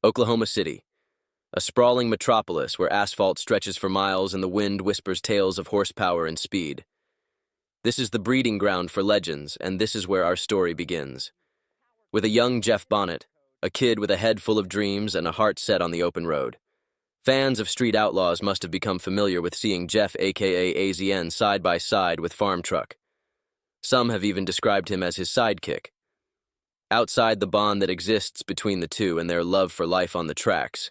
Oklahoma City, a sprawling metropolis where asphalt stretches for miles and the wind whispers tales of horsepower and speed. This is the breeding ground for legends, and this is where our story begins. With a young Jeff Bonnet, a kid with a head full of dreams and a heart set on the open road. Fans of Street Outlaws must have become familiar with seeing Jeff aka AZN side by side with Farm Truck. Some have even described him as his sidekick. Outside the bond that exists between the two and their love for life on the tracks,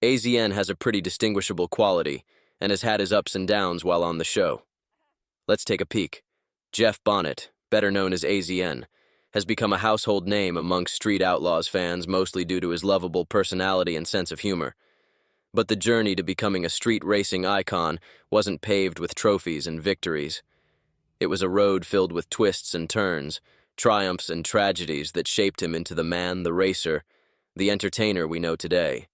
AZN has a pretty distinguishable quality and has had his ups and downs while on the show. Let's take a peek. Jeff Bonnet, better known as AZN, has become a household name amongst Street Outlaws fans mostly due to his lovable personality and sense of humor. But the journey to becoming a street racing icon wasn't paved with trophies and victories. It was a road filled with twists and turns, triumphs and tragedies that shaped him into the man, the racer, the entertainer we know today.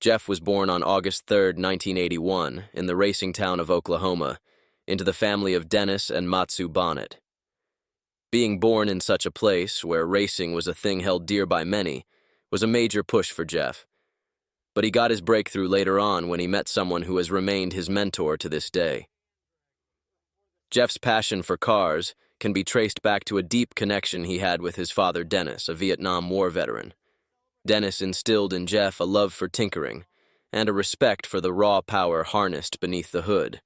Jeff was born on August 3, 1981, in the racing town of Oklahoma, into the family of Dennis and Matsu Bonnet. Being born in such a place, where racing was a thing held dear by many, was a major push for Jeff. But he got his breakthrough later on when he met someone who has remained his mentor to this day. Jeff's passion for cars can be traced back to a deep connection he had with his father Dennis, a Vietnam War veteran. Dennis instilled in Jeff a love for tinkering and a respect for the raw power harnessed beneath the hood.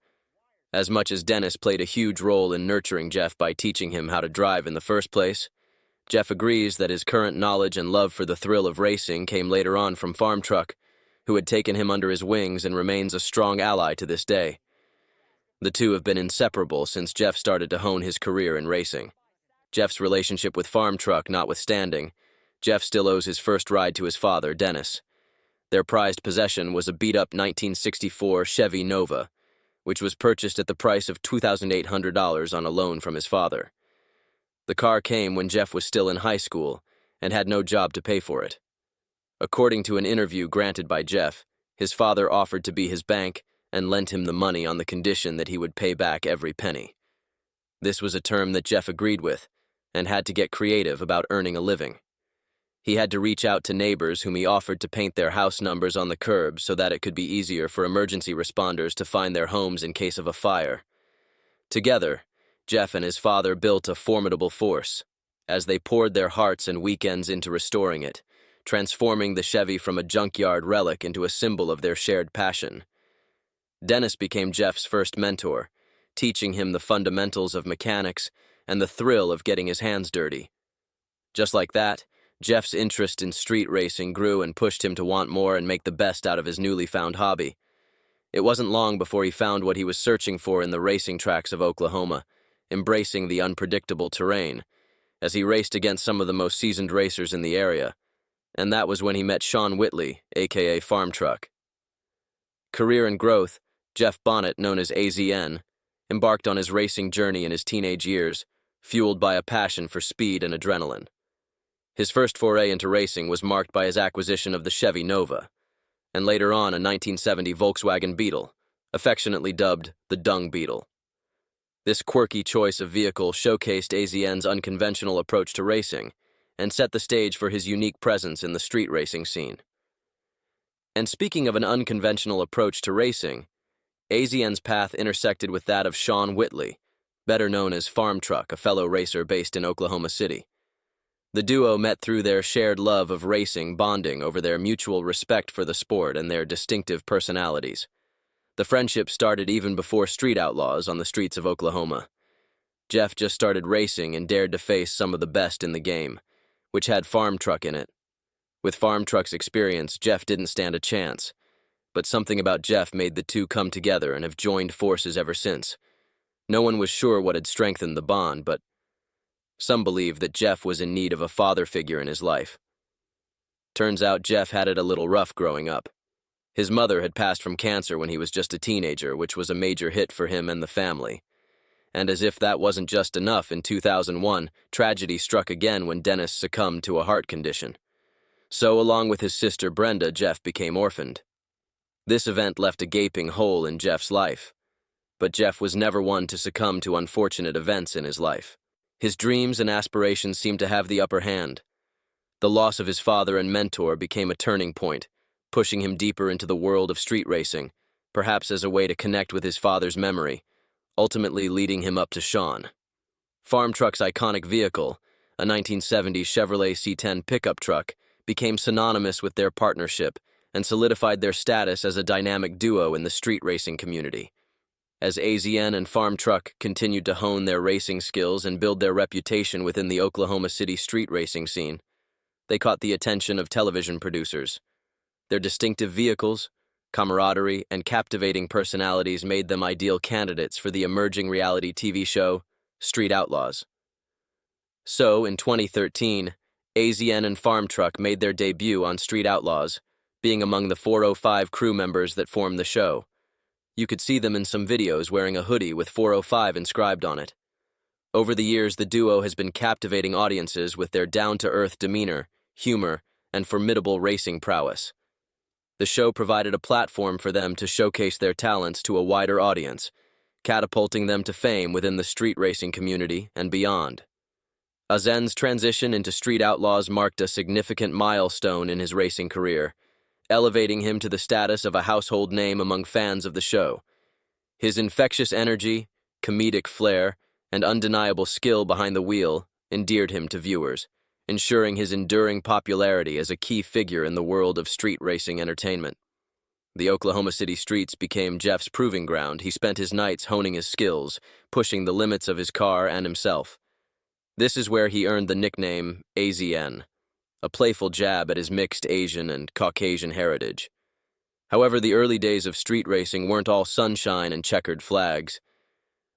As much as Dennis played a huge role in nurturing Jeff by teaching him how to drive in the first place, Jeff agrees that his current knowledge and love for the thrill of racing came later on from Farm Truck, who had taken him under his wings and remains a strong ally to this day. The two have been inseparable since Jeff started to hone his career in racing. Jeff's relationship with Farm Truck notwithstanding, Jeff still owes his first ride to his father, Dennis. Their prized possession was a beat-up 1964 Chevy Nova, which was purchased at the price of $2,800 on a loan from his father. The car came when Jeff was still in high school and had no job to pay for it. According to an interview granted by Jeff, his father offered to be his bank and lent him the money on the condition that he would pay back every penny. This was a term that Jeff agreed with and had to get creative about earning a living. He had to reach out to neighbors whom he offered to paint their house numbers on the curb so that it could be easier for emergency responders to find their homes in case of a fire. Together, Jeff and his father built a formidable force as they poured their hearts and weekends into restoring it, transforming the Chevy from a junkyard relic into a symbol of their shared passion. Dennis became Jeff's first mentor, teaching him the fundamentals of mechanics and the thrill of getting his hands dirty. Just like that, Jeff's interest in street racing grew and pushed him to want more and make the best out of his newly found hobby. It wasn't long before he found what he was searching for in the racing tracks of Oklahoma, embracing the unpredictable terrain, as he raced against some of the most seasoned racers in the area. And that was when he met Sean Whitley, aka Farm Truck. Career and growth, Jeff Bonnet, known as AZN, embarked on his racing journey in his teenage years, fueled by a passion for speed and adrenaline. His first foray into racing was marked by his acquisition of the Chevy Nova, and later on a 1970 Volkswagen Beetle, affectionately dubbed the Dung Beetle. This quirky choice of vehicle showcased AZN's unconventional approach to racing and set the stage for his unique presence in the street racing scene. And speaking of an unconventional approach to racing, AZN's path intersected with that of Sean Whitley, better known as Farm Truck, a fellow racer based in Oklahoma City. The duo met through their shared love of racing, bonding over their mutual respect for the sport and their distinctive personalities. The friendship started even before Street Outlaws on the streets of Oklahoma. Jeff just started racing and dared to face some of the best in the game, which had Farm Truck in it. With Farm Truck's experience, Jeff didn't stand a chance, but something about Jeff made the two come together and have joined forces ever since. No one was sure what had strengthened the bond, but some believe that Jeff was in need of a father figure in his life. Turns out Jeff had it a little rough growing up. His mother had passed from cancer when he was just a teenager, which was a major hit for him and the family. And as if that wasn't just enough, in 2001, tragedy struck again when Dennis succumbed to a heart condition. So, along with his sister Brenda, Jeff became orphaned. This event left a gaping hole in Jeff's life. But Jeff was never one to succumb to unfortunate events in his life. His dreams and aspirations seemed to have the upper hand. The loss of his father and mentor became a turning point, pushing him deeper into the world of street racing, perhaps as a way to connect with his father's memory, ultimately leading him up to Sean. Farm Truck's iconic vehicle, a 1970s Chevrolet C10 pickup truck, became synonymous with their partnership and solidified their status as a dynamic duo in the street racing community. As AZN and Farm Truck continued to hone their racing skills and build their reputation within the Oklahoma City street racing scene, they caught the attention of television producers. Their distinctive vehicles, camaraderie, and captivating personalities made them ideal candidates for the emerging reality TV show, Street Outlaws. So, in 2013, AZN and Farm Truck made their debut on Street Outlaws, being among the 405 crew members that formed the show. You could see them in some videos wearing a hoodie with 405 inscribed on it. Over the years, the duo has been captivating audiences with their down-to-earth demeanor, humor, and formidable racing prowess. The show provided a platform for them to showcase their talents to a wider audience, catapulting them to fame within the street racing community and beyond. AZN's transition into Street Outlaws marked a significant milestone in his racing career, elevating him to the status of a household name among fans of the show. His infectious energy, comedic flair, and undeniable skill behind the wheel endeared him to viewers, ensuring his enduring popularity as a key figure in the world of street racing entertainment. The Oklahoma City streets became Jeff's proving ground. He spent his nights honing his skills, pushing the limits of his car and himself. This is where he earned the nickname AZN, a playful jab at his mixed Asian and Caucasian heritage. However, the early days of street racing weren't all sunshine and checkered flags.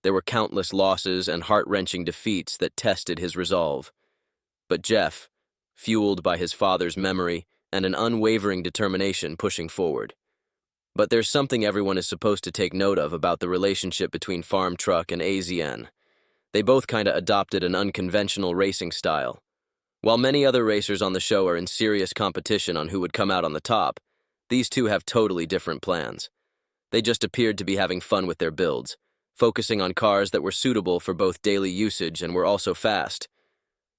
There were countless losses and heart-wrenching defeats that tested his resolve. But Jeff, fueled by his father's memory and an unwavering determination, pushing forward. But there's something everyone is supposed to take note of about the relationship between Farm Truck and AZN. They both kinda adopted an unconventional racing style. While many other racers on the show are in serious competition on who would come out on the top, these two have totally different plans. They just appeared to be having fun with their builds, focusing on cars that were suitable for both daily usage and were also fast.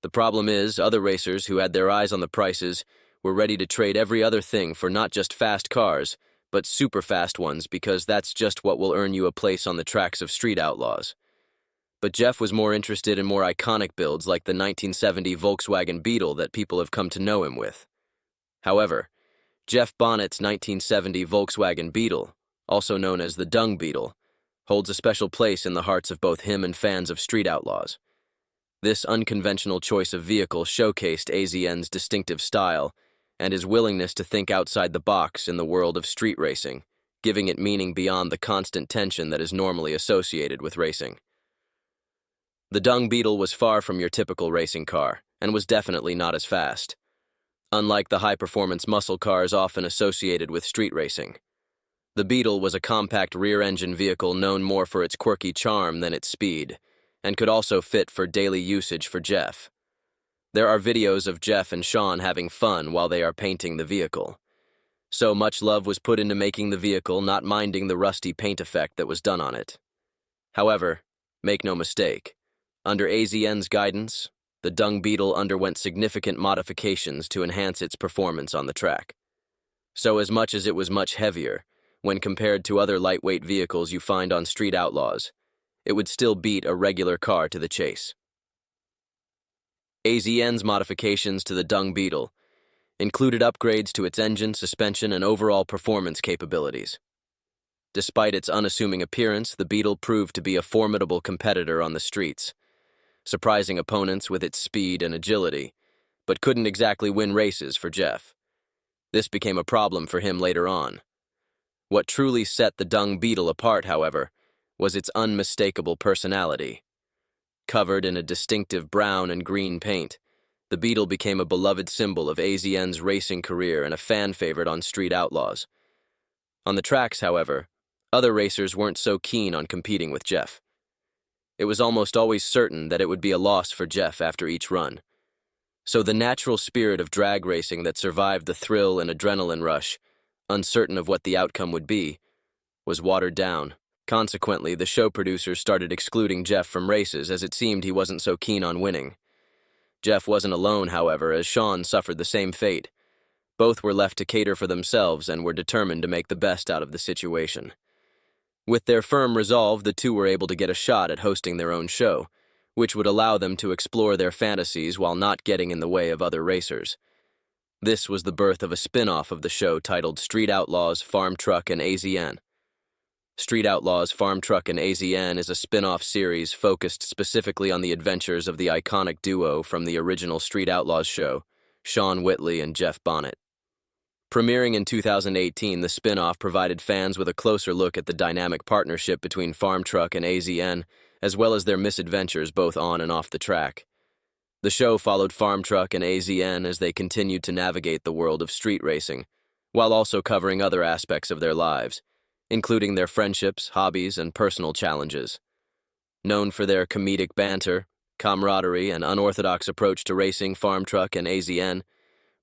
The problem is, other racers who had their eyes on the prices were ready to trade every other thing for not just fast cars, but super fast ones, because that's just what will earn you a place on the tracks of Street Outlaws. But Jeff was more interested in more iconic builds like the 1970 Volkswagen Beetle that people have come to know him with. However, Jeff Bonnet's 1970 Volkswagen Beetle, also known as the Dung Beetle, holds a special place in the hearts of both him and fans of Street Outlaws. This unconventional choice of vehicle showcased AZN's distinctive style and his willingness to think outside the box in the world of street racing, giving it meaning beyond the constant tension that is normally associated with racing. The Dung Beetle was far from your typical racing car, and was definitely not as fast. Unlike the high-performance muscle cars often associated with street racing, the Beetle was a compact rear-engine vehicle known more for its quirky charm than its speed, and could also fit for daily usage for Jeff. There are videos of Jeff and Sean having fun while they are painting the vehicle. So much love was put into making the vehicle, not minding the rusty paint effect that was done on it. However, make no mistake, under AZN's guidance, the Dung Beetle underwent significant modifications to enhance its performance on the track. So as much as it was much heavier, when compared to other lightweight vehicles you find on Street Outlaws, it would still beat a regular car to the chase. AZN's modifications to the Dung Beetle included upgrades to its engine, suspension, and overall performance capabilities. Despite its unassuming appearance, the Beetle proved to be a formidable competitor on the streets, surprising opponents with its speed and agility, but couldn't exactly win races for Jeff. This became a problem for him later on. What truly set the Dung Beetle apart, however, was its unmistakable personality. Covered in a distinctive brown and green paint, the Beetle became a beloved symbol of AZN's racing career and a fan favorite on Street Outlaws. On the tracks, however, other racers weren't so keen on competing with Jeff. It was almost always certain that it would be a loss for Jeff after each run. So the natural spirit of drag racing that survived the thrill and adrenaline rush, uncertain of what the outcome would be, was watered down. Consequently, the show producers started excluding Jeff from races as it seemed he wasn't so keen on winning. Jeff wasn't alone, however, as Sean suffered the same fate. Both were left to cater for themselves and were determined to make the best out of the situation. With their firm resolve, the two were able to get a shot at hosting their own show, which would allow them to explore their fantasies while not getting in the way of other racers. This was the birth of a spin-off of the show titled Street Outlaws, Farm Truck, and AZN. Street Outlaws, Farm Truck, and AZN is a spin-off series focused specifically on the adventures of the iconic duo from the original Street Outlaws show, Sean Whitley and Jeff Bonnet. Premiering in 2018, the spin-off provided fans with a closer look at the dynamic partnership between Farm Truck and AZN, as well as their misadventures both on and off the track. The show followed Farm Truck and AZN as they continued to navigate the world of street racing, while also covering other aspects of their lives, including their friendships, hobbies, and personal challenges. Known for their comedic banter, camaraderie, and unorthodox approach to racing, Farm Truck and AZN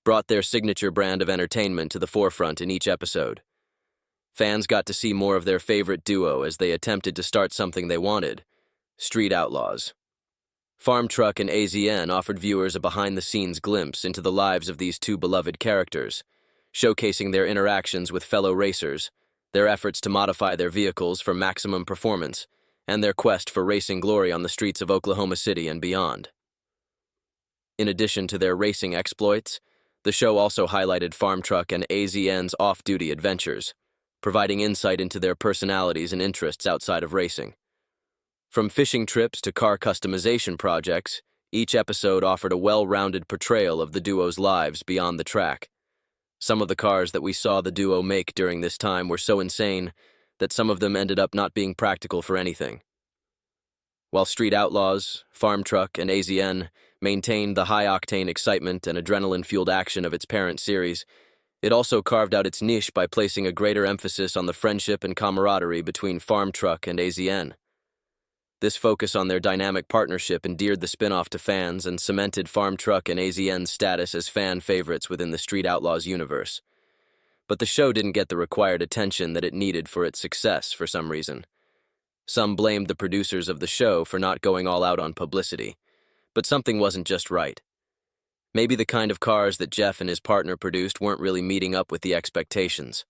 brought their signature brand of entertainment to the forefront in each episode. Fans got to see more of their favorite duo as they attempted to start something they wanted: Street Outlaws. Farm Truck and AZN offered viewers a behind-the-scenes glimpse into the lives of these two beloved characters, showcasing their interactions with fellow racers, their efforts to modify their vehicles for maximum performance, and their quest for racing glory on the streets of Oklahoma City and beyond. In addition to their racing exploits, the show also highlighted Farm Truck and AZN's off-duty adventures, providing insight into their personalities and interests outside of racing. From fishing trips to car customization projects, each episode offered a well-rounded portrayal of the duo's lives beyond the track. Some of the cars that we saw the duo make during this time were so insane that some of them ended up not being practical for anything. While Street Outlaws, Farm Truck, and AZN maintained the high-octane excitement and adrenaline-fueled action of its parent series, it also carved out its niche by placing a greater emphasis on the friendship and camaraderie between Farm Truck and AZN. This focus on their dynamic partnership endeared the spin-off to fans and cemented Farm Truck and AZN's status as fan favorites within the Street Outlaws universe. But the show didn't get the required attention that it needed for its success for some reason. Some blamed the producers of the show for not going all out on publicity, but something wasn't just right. Maybe the kind of cars that Jeff and his partner produced weren't really meeting up with the expectations.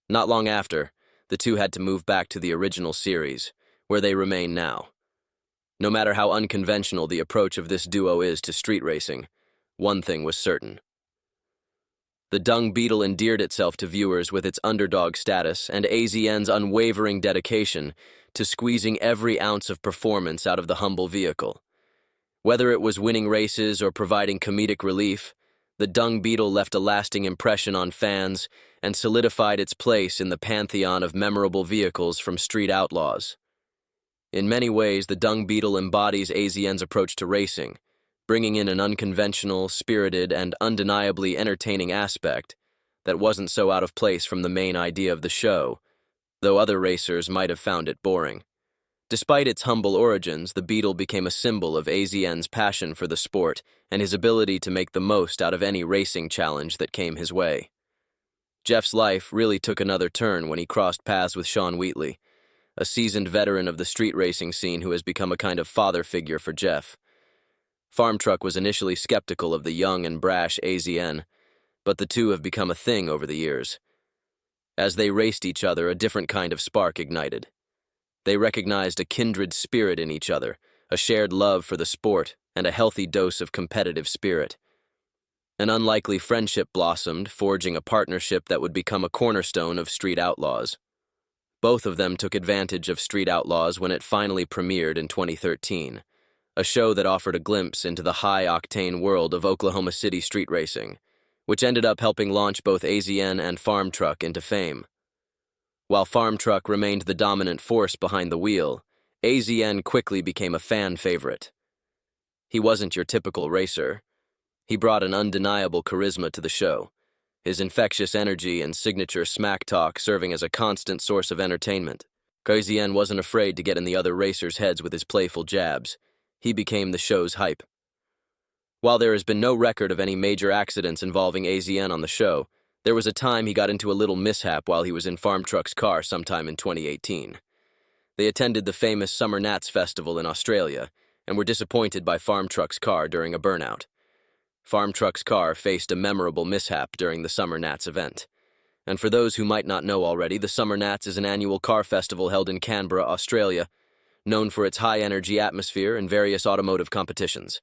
Not long after, the two had to move back to the original series, where they remain now. No matter how unconventional the approach of this duo is to street racing, one thing was certain. The Dung Beetle endeared itself to viewers with its underdog status and AZN's unwavering dedication to squeezing every ounce of performance out of the humble vehicle. Whether it was winning races or providing comedic relief, the Dung Beetle left a lasting impression on fans and solidified its place in the pantheon of memorable vehicles from Street Outlaws. In many ways, the Dung Beetle embodies AZN's approach to racing, bringing in an unconventional, spirited, and undeniably entertaining aspect that wasn't so out of place from the main idea of the show, though other racers might have found it boring. Despite its humble origins, the Beetle became a symbol of AZN's passion for the sport and his ability to make the most out of any racing challenge that came his way. Jeff's life really took another turn when he crossed paths with Sean Wheatley, a seasoned veteran of the street racing scene who has become a kind of father figure for Jeff. Farm Truck was initially skeptical of the young and brash AZN, but the two have become a thing over the years. As they raced each other, a different kind of spark ignited. They recognized a kindred spirit in each other, a shared love for the sport, and a healthy dose of competitive spirit. An unlikely friendship blossomed, forging a partnership that would become a cornerstone of Street Outlaws. Both of them took advantage of Street Outlaws when it finally premiered in 2013, a show that offered a glimpse into the high-octane world of Oklahoma City street racing, which ended up helping launch both AZN and Farm Truck into fame. While Farm Truck remained the dominant force behind the wheel, AZN quickly became a fan favorite. He wasn't your typical racer. He brought an undeniable charisma to the show, his infectious energy and signature smack talk serving as a constant source of entertainment. AZN wasn't afraid to get in the other racers' heads with his playful jabs. He became the show's hype. While there has been no record of any major accidents involving AZN on the show, there was a time he got into a little mishap while he was in Farm Truck's car sometime in 2018. They attended the famous Summer Nats Festival in Australia, and were disappointed by Farm Truck's car during a burnout. Farm Truck's car faced a memorable mishap during the Summer Nats event. And for those who might not know already, the Summer Nats is an annual car festival held in Canberra, Australia, known for its high-energy atmosphere and various automotive competitions.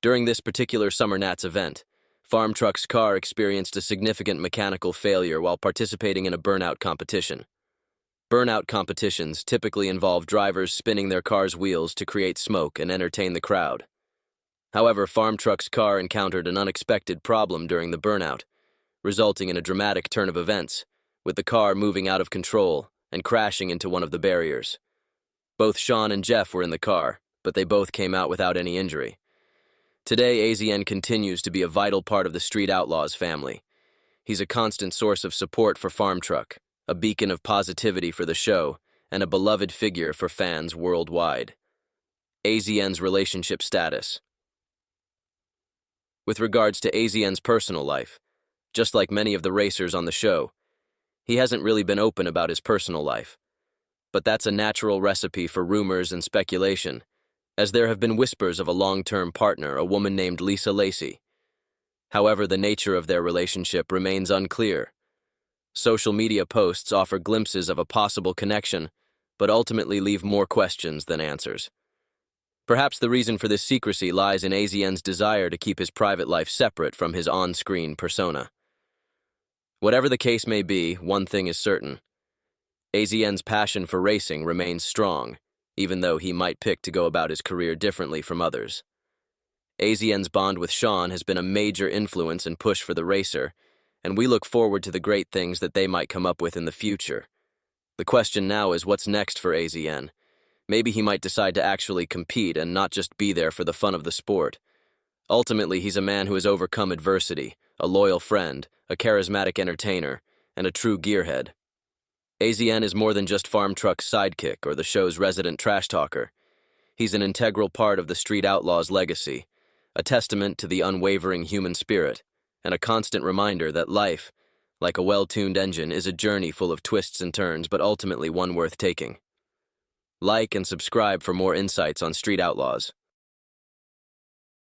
During this particular Summer Nats event, Farm Truck's car experienced a significant mechanical failure while participating in a burnout competition. Burnout competitions typically involve drivers spinning their car's wheels to create smoke and entertain the crowd. However, Farm Truck's car encountered an unexpected problem during the burnout, resulting in a dramatic turn of events, with the car moving out of control and crashing into one of the barriers. Both Sean and Jeff were in the car, but they both came out without any injury. Today, AZN continues to be a vital part of the Street Outlaws family. He's a constant source of support for Farm Truck, a beacon of positivity for the show, and a beloved figure for fans worldwide. AZN's relationship status. With regards to AZN's personal life, just like many of the racers on the show, he hasn't really been open about his personal life. But that's a natural recipe for rumors and speculation, as there have been whispers of a long-term partner, a woman named Lisa Lacey. However, the nature of their relationship remains unclear. Social media posts offer glimpses of a possible connection, but ultimately leave more questions than answers. Perhaps the reason for this secrecy lies in AZN's desire to keep his private life separate from his on-screen persona. Whatever the case may be, one thing is certain. AZN's passion for racing remains strong, even though he might pick to go about his career differently from others. AZN's bond with Sean has been a major influence and push for the racer, and we look forward to the great things that they might come up with in the future. The question now is, what's next for AZN? Maybe he might decide to actually compete and not just be there for the fun of the sport. Ultimately, he's a man who has overcome adversity, a loyal friend, a charismatic entertainer, and a true gearhead. AZN is more than just Farm Truck's sidekick or the show's resident trash talker. He's an integral part of the Street Outlaws' legacy, a testament to the unwavering human spirit, and a constant reminder that life, like a well-tuned engine, is a journey full of twists and turns, but ultimately one worth taking. Like and subscribe for more insights on Street Outlaws.